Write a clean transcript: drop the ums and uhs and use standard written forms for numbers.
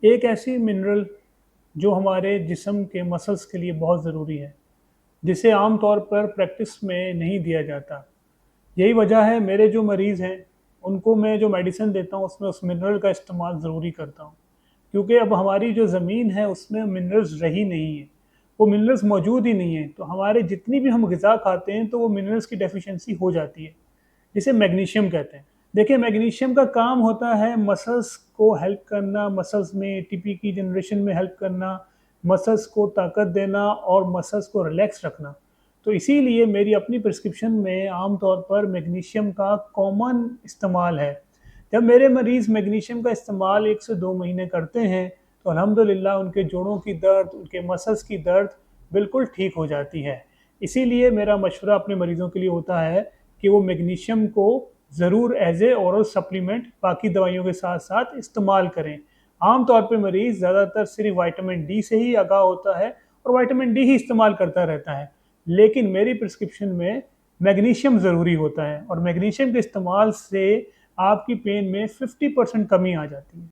एक ऐसी मिनरल जो हमारे जिस्म के मसल्स के लिए बहुत ज़रूरी है, जिसे आम तौर पर प्रैक्टिस में नहीं दिया जाता। यही वजह है मेरे जो मरीज़ हैं, उनको मैं जो मेडिसिन देता हूँ उसमें उस मिनरल का इस्तेमाल ज़रूरी करता हूँ। क्योंकि अब हमारी जो ज़मीन है उसमें मिनरल्स रही नहीं है, वो मिनरल्स मौजूद ही नहीं है, तो हमारे जितनी भी हम ग़िज़ा खाते हैं तो वो मिनरल्स की डेफ़िशिएंसी हो जाती है, जिसे मैग्नीशियम कहते हैं। देखिए मैग्नीशियम का काम होता है मसल्स को हेल्प करना, मसल्स में एटीपी की जनरेशन में हेल्प करना, मसल्स को ताकत देना और मसल्स को रिलैक्स रखना। तो इसीलिए मेरी अपनी प्रिस्क्रिप्शन में आम तौर पर मैग्नीशियम का कॉमन इस्तेमाल है। जब मेरे मरीज़ मैग्नीशियम का इस्तेमाल 1 से 2 महीने करते हैं, तो अल्हम्दुलिल्लाह उनके जोड़ों की दर्द, उनके मसल्स की दर्द बिल्कुल ठीक हो जाती है। इसीलिए मेरा मशवरा अपने मरीज़ों के लिए होता है कि वो मैग्नीशियम को ज़रूर एज़ ए ओरल सप्लीमेंट बाकी दवाइयों के साथ-साथ इस्तेमाल करें। आम तौर पे मरीज़ ज़्यादातर सिर्फ़ विटामिन डी से ही आगाह होता है और विटामिन डी ही इस्तेमाल करता रहता है। लेकिन मेरी प्रिस्क्रिप्शन में मैग्नीशियम ज़रूरी होता है और मैग्नीशियम के इस्तेमाल से आपकी पेन में 50% कमी आ जाती है।